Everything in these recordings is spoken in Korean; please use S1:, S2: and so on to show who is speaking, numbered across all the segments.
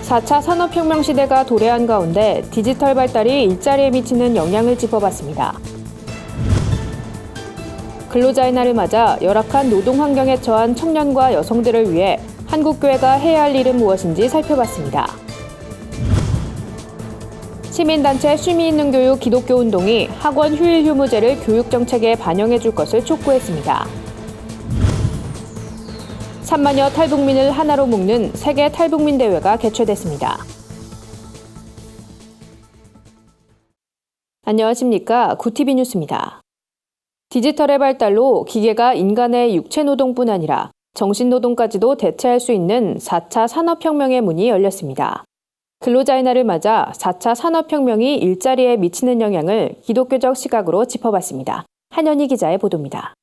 S1: 4차 산업혁명 시대가 도래한 가운데 디지털 발달이 일자리에 미치는 영향을 짚어봤습니다. 근로자의 날을 맞아 열악한 노동 환경에 처한 청년과 여성들을 위해 한국교회가 해야 할 일은 무엇인지 살펴봤습니다. 시민단체 쉼이 있는 교육 기독교 운동이 학원 휴일 휴무제를 교육 정책에 반영해 줄 것을 촉구했습니다. 3만여 탈북민을 하나로 묶는 세계 탈북민 대회가 개최됐습니다. 안녕하십니까. 구티비 뉴스입니다. 디지털의 발달로 기계가 인간의 육체 노동뿐 아니라 정신 노동까지도 대체할 수 있는 4차 산업혁명의 문이 열렸습니다. 근로자의 날을 맞아 4차 산업혁명이 일자리에 미치는 영향을 기독교적 시각으로 짚어봤습니다. 한현희 기자의 보도입니다.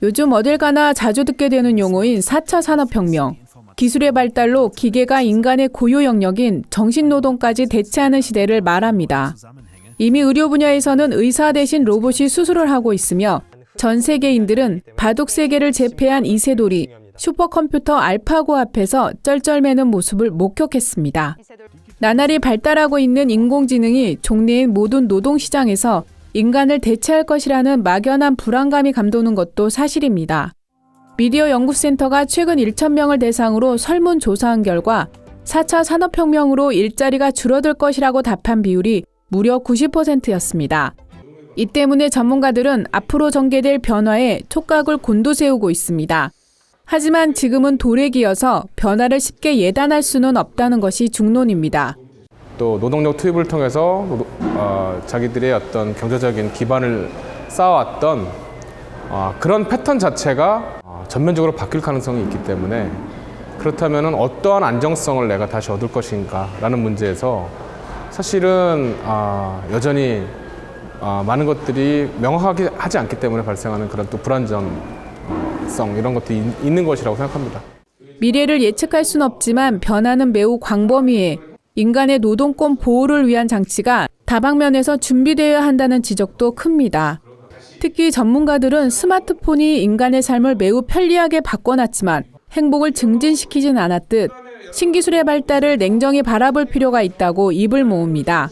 S2: 요즘 어딜 가나 자주 듣게 되는 용어인 4차 산업혁명. 기술의 발달로 기계가 인간의 고유 영역인 정신노동까지 대체하는 시대를 말합니다. 이미 의료 분야에서는 의사 대신 로봇이 수술을 하고 있으며 전 세계인들은 바둑 세계를 제패한 이세돌이 슈퍼컴퓨터 알파고 앞에서 쩔쩔매는 모습을 목격했습니다. 나날이 발달하고 있는 인공지능이 종래인 모든 노동시장에서 인간을 대체할 것이라는 막연한 불안감이 감도는 것도 사실입니다. 미디어 연구센터가 최근 1,000명을 대상으로 설문조사한 결과 4차 산업혁명으로 일자리가 줄어들 것이라고 답한 비율이 무려 90%였습니다. 이 때문에 전문가들은 앞으로 전개될 변화에 촉각을 곤두세우고 있습니다. 하지만 지금은 도래기여서 변화를 쉽게 예단할 수는 없다는 것이 중론입니다.
S3: 또 노동력 투입을 통해서 자기들의 어떤 경제적인 기반을 쌓아왔던 그런 패턴 자체가 전면적으로 바뀔 가능성이 있기 때문에 그렇다면 어떠한 안정성을 내가 다시 얻을 것인가라는 문제에서 사실은 여전히 많은 것들이 명확하게 하지 않기 때문에 발생하는 그런 또 불안정성 이런 것들이 있는 것이라고 생각합니다.
S2: 미래를 예측할 순 없지만 변화는 매우 광범위해 인간의 노동권 보호를 위한 장치가 다방면에서 준비되어야 한다는 지적도 큽니다. 특히 전문가들은 스마트폰이 인간의 삶을 매우 편리하게 바꿔놨지만 행복을 증진시키진 않았듯 신기술의 발달을 냉정히 바라볼 필요가 있다고 입을 모읍니다.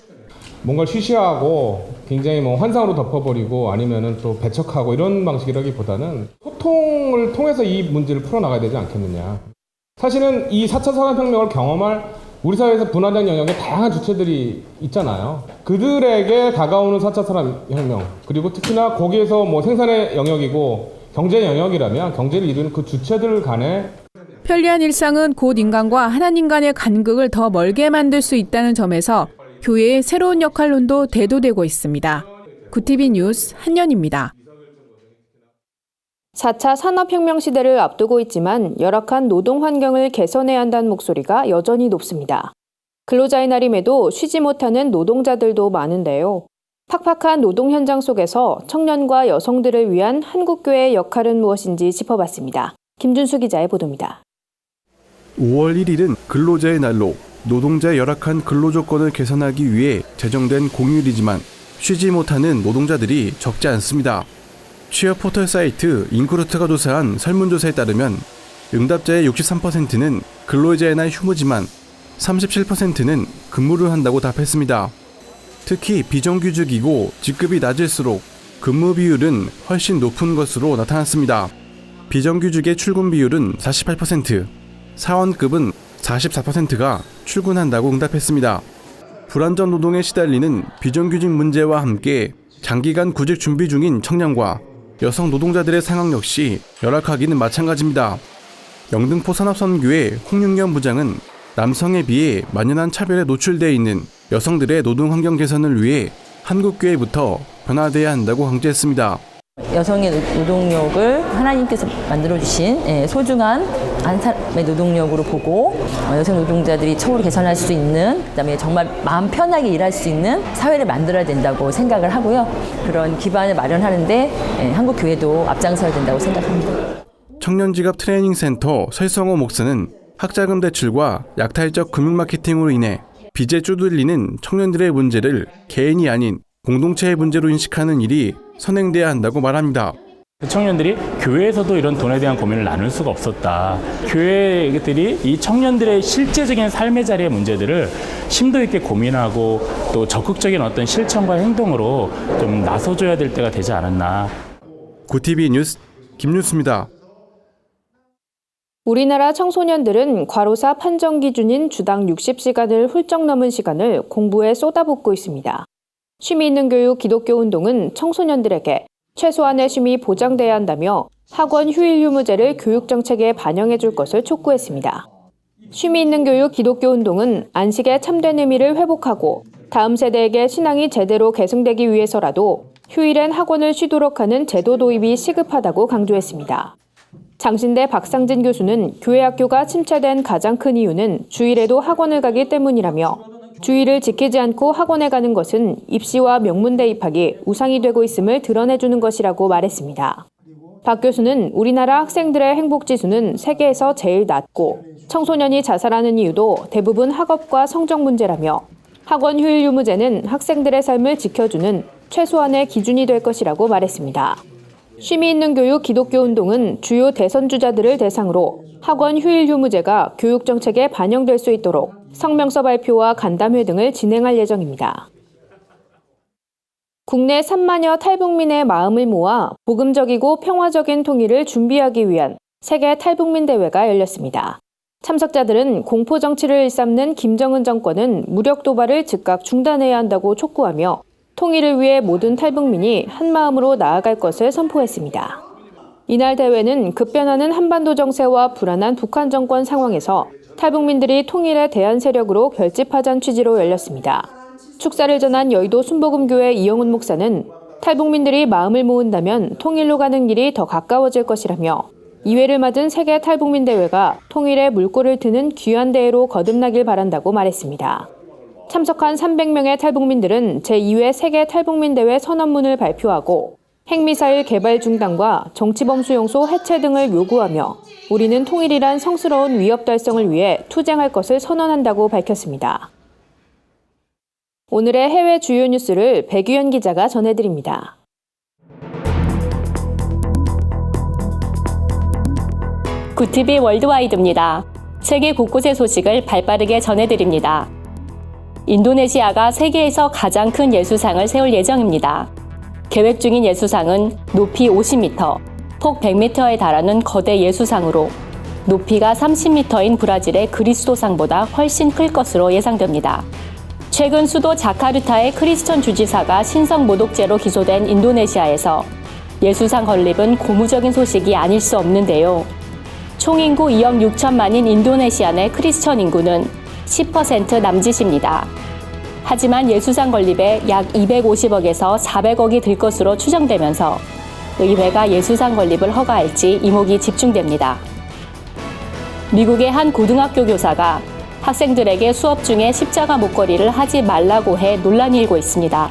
S3: 뭔가 쉬쉬하고 굉장히 환상으로 덮어버리고 아니면은 또 배척하고 이런 방식이라기보다는 소통을 통해서 이 문제를 풀어나가야 되지 않겠느냐. 사실은 이 4차 산업혁명을 경험할 우리 사회에서 분화된 영역에 다양한 주체들이 있잖아요. 그들에게 다가오는 4차 산업혁명 그리고 특히나 거기에서 생산의 영역이고 경제 영역이라면 경제를 이루는 그 주체들 간에
S2: 편리한 일상은 곧 인간과 하나님 간의 간극을 더 멀게 만들 수 있다는 점에서 교회의 새로운 역할론도 대두되고 있습니다. 구티비 뉴스 한연입니다.
S1: 4차 산업혁명 시대를 앞두고 있지만 열악한 노동 환경을 개선해야 한다는 목소리가 여전히 높습니다. 근로자의 날임에도 쉬지 못하는 노동자들도 많은데요. 팍팍한 노동 현장 속에서 청년과 여성들을 위한 한국교회의 역할은 무엇인지 짚어봤습니다. 김준수 기자의 보도입니다.
S4: 5월 1일은 근로자의 날로 노동자의 열악한 근로조건을 개선하기 위해 제정된 공휴일이지만 쉬지 못하는 노동자들이 적지 않습니다. 취업 포털 사이트 인크루트가 조사한 설문조사에 따르면 응답자의 63%는 근로자의 날 휴무지만 37%는 근무를 한다고 답했습니다. 특히 비정규직이고 직급이 낮을수록 근무 비율은 훨씬 높은 것으로 나타났습니다. 비정규직의 출근 비율은 48%, 사원급은 44%가 출근한다고 응답했습니다. 불안정 노동에 시달리는 비정규직 문제와 함께 장기간 구직 준비 중인 청년과 여성 노동자들의 상황 역시 열악하기는 마찬가지입니다. 영등포 산업선교회 홍윤경 부장은 남성에 비해 만연한 차별에 노출되어 있는 여성들의 노동 환경 개선을 위해 한국교회부터 변화돼야 한다고 강조했습니다.
S5: 여성의 노동력을 하나님께서 만들어주신 소중한 한 사람의 노동력으로 보고 여성 노동자들이 처우를 개선할 수 있는, 그다음에 정말 마음 편하게 일할 수 있는 사회를 만들어야 된다고 생각을 하고요. 그런 기반을 마련하는데 한국 교회도 앞장서야 된다고 생각합니다.
S4: 청년직업 트레이닝센터 설성호 목사는 학자금 대출과 약탈적 금융 마케팅으로 인해 빚에 쪼들리는 청년들의 문제를 개인이 아닌 공동체의 문제로 인식하는 일이 선행돼야 한다고 말합니다.
S6: 그 청년들이 교회에서도 이런 돈에 대한 고민을 나눌 수가 없었다. 교회들이 이 청년들의 실제적인 삶의 자리의 문제들을 심도 있게 고민하고 또 적극적인 어떤 실천과 행동으로 좀 나서줘야 될 때가 되지 않았나.
S4: 구티비 뉴스 김뉴스입니다.
S1: 우리나라 청소년들은 과로사 판정 기준인 주당 60시간을 훌쩍 넘은 시간을 공부에 쏟아붓고 있습니다. 쉼이 있는 교육 기독교 운동은 청소년들에게 최소한의 쉼이 보장돼야 한다며 학원 휴일 유무제를 교육 정책에 반영해 줄 것을 촉구했습니다. 쉼이 있는 교육 기독교 운동은 안식의 참된 의미를 회복하고 다음 세대에게 신앙이 제대로 계승되기 위해서라도 휴일엔 학원을 쉬도록 하는 제도 도입이 시급하다고 강조했습니다. 장신대 박상진 교수는 교회 학교가 침체된 가장 큰 이유는 주일에도 학원을 가기 때문이라며 주일을 지키지 않고 학원에 가는 것은 입시와 명문 대입학이 우상이 되고 있음을 드러내주는 것이라고 말했습니다. 박 교수는 우리나라 학생들의 행복지수는 세계에서 제일 낮고 청소년이 자살하는 이유도 대부분 학업과 성적 문제라며 학원 휴일 유무제는 학생들의 삶을 지켜주는 최소한의 기준이 될 것이라고 말했습니다. 쉼이 있는 교육 기독교 운동은 주요 대선 주자들을 대상으로 학원 휴일 유무제가 교육 정책에 반영될 수 있도록 성명서 발표와 간담회 등을 진행할 예정입니다. 국내 3만여 탈북민의 마음을 모아 복음적이고 평화적인 통일을 준비하기 위한 세계 탈북민 대회가 열렸습니다. 참석자들은 공포 정치를 일삼는 김정은 정권은 무력 도발을 즉각 중단해야 한다고 촉구하며 통일을 위해 모든 탈북민이 한마음으로 나아갈 것을 선포했습니다. 이날 대회는 급변하는 한반도 정세와 불안한 북한 정권 상황에서 탈북민들이 통일에 대한 세력으로 결집하자는 취지로 열렸습니다. 축사를 전한 여의도 순복음교회 이영훈 목사는 탈북민들이 마음을 모은다면 통일로 가는 길이 더 가까워질 것이라며 이회를 맞은 세계 탈북민 대회가 통일의 물꼬를 트는 귀한 대회로 거듭나길 바란다고 말했습니다. 참석한 300명의 탈북민들은 제2회 세계 탈북민 대회 선언문을 발표하고 핵미사일 개발 중단과 정치범 수용소 해체 등을 요구하며 우리는 통일이란 성스러운 위협 달성을 위해 투쟁할 것을 선언한다고 밝혔습니다. 오늘의 해외 주요 뉴스를 백유연 기자가 전해드립니다.
S7: 구티비 월드와이드입니다. 세계 곳곳의 소식을 발빠르게 전해드립니다. 인도네시아가 세계에서 가장 큰 예수상을 세울 예정입니다. 계획 중인 예수상은 높이 50m, 폭 100m에 달하는 거대 예수상으로 높이가 30m인 브라질의 그리스도상보다 훨씬 클 것으로 예상됩니다. 최근 수도 자카르타의 크리스천 주지사가 신성 모독죄로 기소된 인도네시아에서 예수상 건립은 고무적인 소식이 아닐 수 없는데요. 총 인구 2억 6천만인 인도네시아 내 크리스천 인구는 10% 남짓입니다. 하지만 예수상 건립에 약 250억에서 400억이 들 것으로 추정되면서 의회가 예수상 건립을 허가할지 이목이 집중됩니다. 미국의 한 고등학교 교사가 학생들에게 수업 중에 십자가 목걸이를 하지 말라고 해 논란이 일고 있습니다.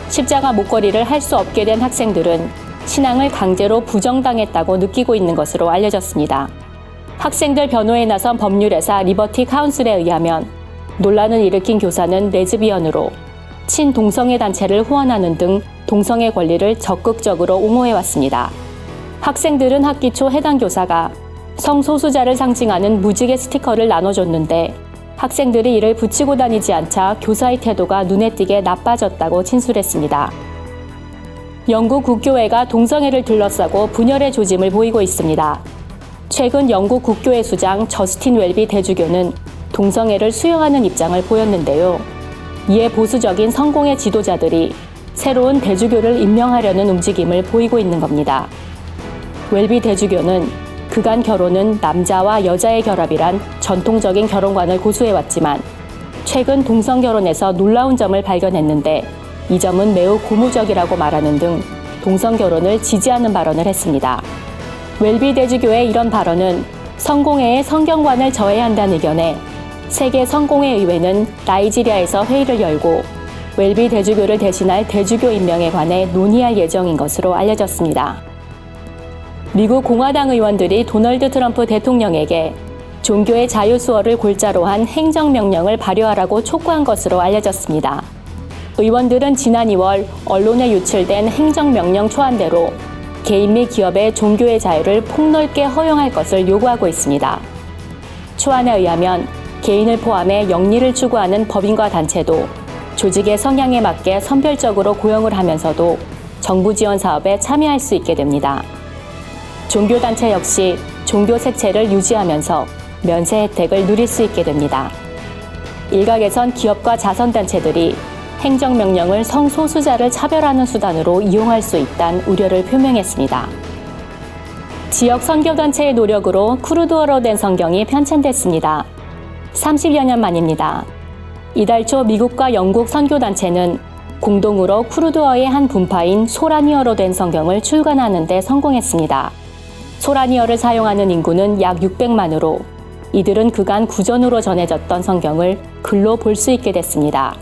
S7: 십자가 목걸이를 할 수 없게 된 학생들은 신앙을 강제로 부정당했다고 느끼고 있는 것으로 알려졌습니다. 학생들 변호에 나선 법률회사 리버티 카운슬에 의하면 논란을 일으킨 교사는 레즈비언으로 친동성애 단체를 후원하는 등 동성애 권리를 적극적으로 옹호해왔습니다. 학생들은 학기 초 해당 교사가 성소수자를 상징하는 무지개 스티커를 나눠줬는데 학생들이 이를 붙이고 다니지 않자 교사의 태도가 눈에 띄게 나빠졌다고 진술했습니다. 영국 국교회가 동성애를 둘러싸고 분열의 조짐을 보이고 있습니다. 최근 영국 국교회 수장 저스틴 웰비 대주교는 동성애를 수용하는 입장을 보였는데요. 이에 보수적인 성공의 지도자들이 새로운 대주교를 임명하려는 움직임을 보이고 있는 겁니다. 웰비 대주교는 그간 결혼은 남자와 여자의 결합이란 전통적인 결혼관을 고수해왔지만 최근 동성 결혼에서 놀라운 점을 발견했는데 이 점은 매우 고무적이라고 말하는 등 동성 결혼을 지지하는 발언을 했습니다. 웰비 대주교의 이런 발언은 성공회의 성경관을 저해야 한다는 의견에 세계 성공회 의회는 나이지리아에서 회의를 열고 웰비 대주교를 대신할 대주교 임명에 관해 논의할 예정인 것으로 알려졌습니다. 미국 공화당 의원들이 도널드 트럼프 대통령에게 종교의 자유 수호를 골자로 한 행정명령을 발효하라고 촉구한 것으로 알려졌습니다. 의원들은 지난 2월 언론에 유출된 행정명령 초안대로 개인 및 기업의 종교의 자유를 폭넓게 허용할 것을 요구하고 있습니다. 초안에 의하면 개인을 포함해 영리를 추구하는 법인과 단체도 조직의 성향에 맞게 선별적으로 고용을 하면서도 정부 지원 사업에 참여할 수 있게 됩니다. 종교단체 역시 종교 색채를 유지하면서 면세 혜택을 누릴 수 있게 됩니다. 일각에선 기업과 자선단체들이 행정명령을 성소수자를 차별하는 수단으로 이용할 수 있다는 우려를 표명했습니다. 지역 선교단체의 노력으로 쿠르드어로 된 성경이 편찬됐습니다. 30여 년 만입니다. 이달 초 미국과 영국 선교단체는 공동으로 쿠르드어의 한 분파인 소라니어로 된 성경을 출간하는 데 성공했습니다. 소라니어를 사용하는 인구는 약 600만으로 이들은 그간 구전으로 전해졌던 성경을 글로 볼 수 있게 됐습니다.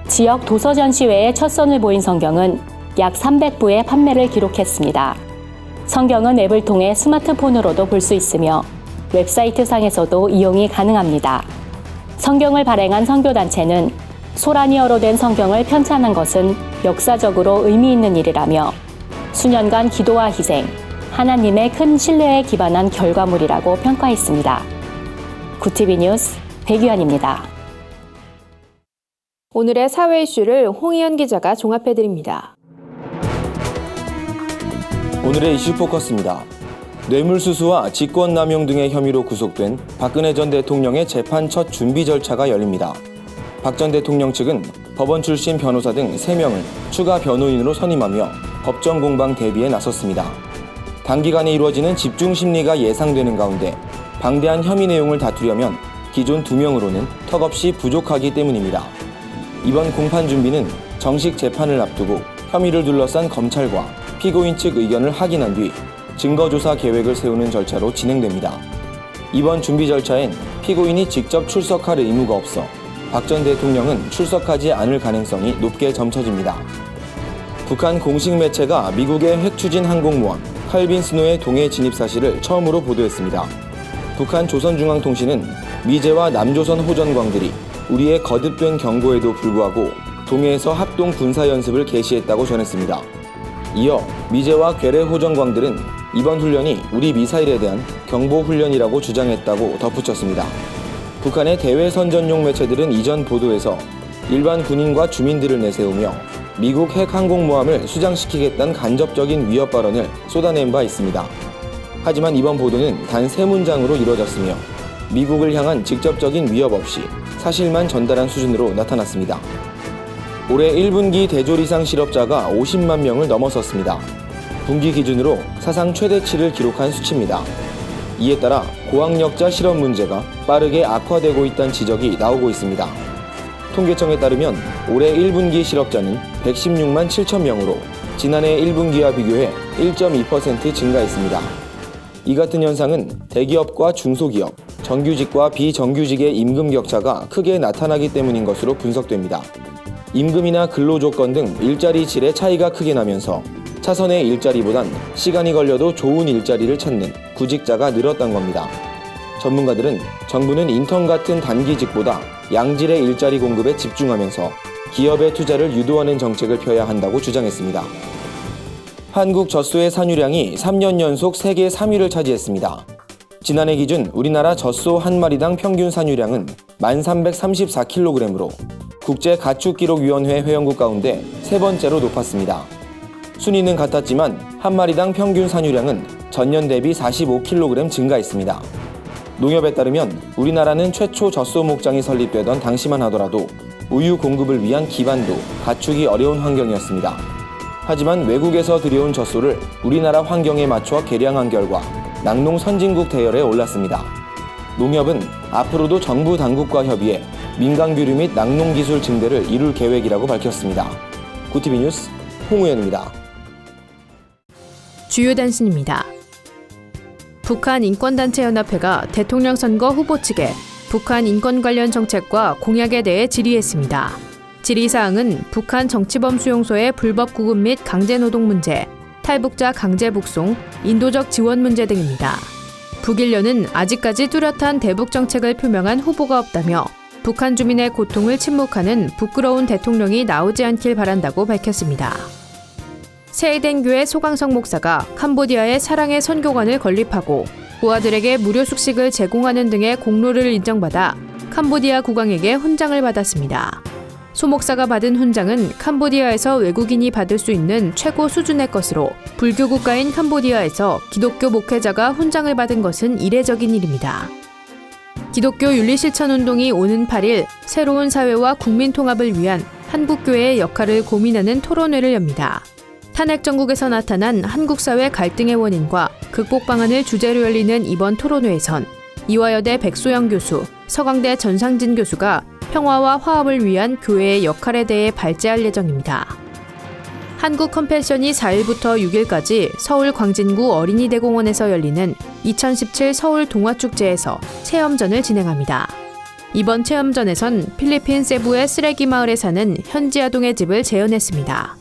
S7: 지역 도서 전시회에 첫 선을 보인 성경은 약 300부의 판매를 기록했습니다. 성경은 앱을 통해 스마트폰으로도 볼 수 있으며 웹사이트 상에서도 이용이 가능합니다. 성경을 발행한 선교단체는 소라니어로 된 성경을 편찬한 것은 역사적으로 의미 있는 일이라며 수년간 기도와 희생, 하나님의 큰 신뢰에 기반한 결과물이라고 평가했습니다. 구티비 뉴스 백유한입니다.
S1: 오늘의 사회 이슈를 홍희연 기자가 종합해드립니다.
S8: 오늘의 이슈 포커스입니다. 뇌물수수와 직권남용 등의 혐의로 구속된 박근혜 전 대통령의 재판 첫 준비 절차가 열립니다. 박 전 대통령 측은 법원 출신 변호사 등 3명을 추가 변호인으로 선임하며 법정 공방 대비에 나섰습니다. 단기간에 이루어지는 집중 심리가 예상되는 가운데 방대한 혐의 내용을 다투려면 기존 2명으로는 턱없이 부족하기 때문입니다. 이번 공판 준비는 정식 재판을 앞두고 혐의를 둘러싼 검찰과 피고인 측 의견을 확인한 뒤 증거조사 계획을 세우는 절차로 진행됩니다. 이번 준비 절차엔 피고인이 직접 출석할 의무가 없어 박 전 대통령은 출석하지 않을 가능성이 높게 점쳐집니다. 북한 공식 매체가 미국의 핵추진 항공모함 칼빈 스노의 동해 진입 사실을 처음으로 보도했습니다. 북한 조선중앙통신은 미제와 남조선 호전광들이 우리의 거듭된 경고에도 불구하고 동해에서 합동 군사연습을 개시했다고 전했습니다. 이어 미제와 괴뢰 호전광들은 이번 훈련이 우리 미사일에 대한 경보훈련이라고 주장했다고 덧붙였습니다. 북한의 대외 선전용 매체들은 이전 보도에서 일반 군인과 주민들을 내세우며 미국 핵 항공모함을 수장시키겠다는 간접적인 위협 발언을 쏟아낸 바 있습니다. 하지만 이번 보도는 단 3문장으로 이루어졌으며 미국을 향한 직접적인 위협 없이 사실만 전달한 수준으로 나타났습니다. 올해 1분기 대조리상 실업자가 50만 명을 넘어섰습니다. 분기 기준으로 사상 최대치를 기록한 수치입니다. 이에 따라 고학력자 실업 문제가 빠르게 악화되고 있다는 지적이 나오고 있습니다. 통계청에 따르면 올해 1분기 실업자는 116만 7천 명으로 지난해 1분기와 비교해 1.2% 증가했습니다. 이 같은 현상은 대기업과 중소기업, 정규직과 비정규직의 임금 격차가 크게 나타나기 때문인 것으로 분석됩니다. 임금이나 근로조건 등 일자리 질의 차이가 크게 나면서 차선의 일자리보단 시간이 걸려도 좋은 일자리를 찾는 구직자가 늘었던 겁니다. 전문가들은 정부는 인턴 같은 단기직보다 양질의 일자리 공급에 집중하면서 기업의 투자를 유도하는 정책을 펴야 한다고 주장했습니다. 한국 젖소의 산유량이 3년 연속 세계 3위를 차지했습니다. 지난해 기준 우리나라 젖소 한 마리당 평균 산유량은 1,334kg으로 국제가축기록위원회 회원국 가운데 3번째로 높았습니다. 순위는 같았지만 한 마리당 평균 산유량은 전년 대비 45kg 증가했습니다. 농협에 따르면 우리나라는 최초 젖소 목장이 설립되던 당시만 하더라도 우유 공급을 위한 기반도 갖추기 어려운 환경이었습니다. 하지만 외국에서 들여온 젖소를 우리나라 환경에 맞춰 개량한 결과 낙농 선진국 대열에 올랐습니다. 농협은 앞으로도 정부 당국과 협의해 민간교류 및 낙농 기술 증대를 이룰 계획이라고 밝혔습니다. 구티비 뉴스 홍우현입니다.
S1: 주요 단신입니다. 북한 인권단체연합회가 대통령 선거 후보 측에 북한 인권 관련 정책과 공약에 대해 질의했습니다. 질의사항은 북한 정치범 수용소의 불법 구금 및 강제노동 문제, 탈북자 강제 북송, 인도적 지원 문제 등입니다. 북일련은 아직까지 뚜렷한 대북 정책을 표명한 후보가 없다며 북한 주민의 고통을 침묵하는 부끄러운 대통령이 나오지 않길 바란다고 밝혔습니다. 세이덴 교회 소강성 목사가 캄보디아의 사랑의 선교관을 건립하고 부하들에게 무료 숙식을 제공하는 등의 공로를 인정받아 캄보디아 국왕에게 훈장을 받았습니다. 소 목사가 받은 훈장은 캄보디아에서 외국인이 받을 수 있는 최고 수준의 것으로 불교 국가인 캄보디아에서 기독교 목회자가 훈장을 받은 것은 이례적인 일입니다. 기독교 윤리실천운동이 오는 8일 새로운 사회와 국민 통합을 위한 한국교회의 역할을 고민하는 토론회를 엽니다. 탄핵 정국에서 나타난 한국 사회 갈등의 원인과 극복 방안을 주제로 열리는 이번 토론회에선 이화여대 백소영 교수, 서강대 전상진 교수가 평화와 화합을 위한 교회의 역할에 대해 발제할 예정입니다. 한국 컴패션이 4일부터 6일까지 서울 광진구 어린이대공원에서 열리는 2017 서울 동화축제에서 체험전을 진행합니다. 이번 체험전에선 필리핀 세부의 쓰레기 마을에 사는 현지 아동의 집을 재현했습니다.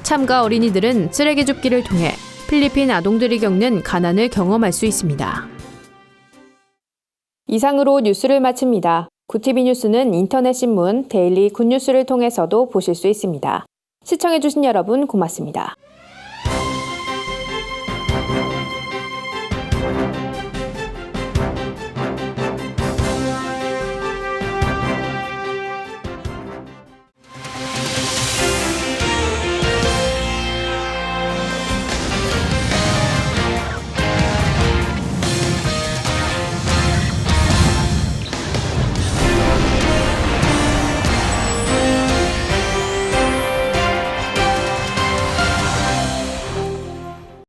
S1: 참가 어린이들은 쓰레기 줍기를 통해 필리핀 아동들이 겪는 가난을 경험할 수 있습니다. 이상으로 뉴스를 마칩니다. 굿티비 뉴스는 인터넷 신문 데일리 굿뉴스를 통해서도 보실 수 있습니다. 시청해주신 여러분 고맙습니다.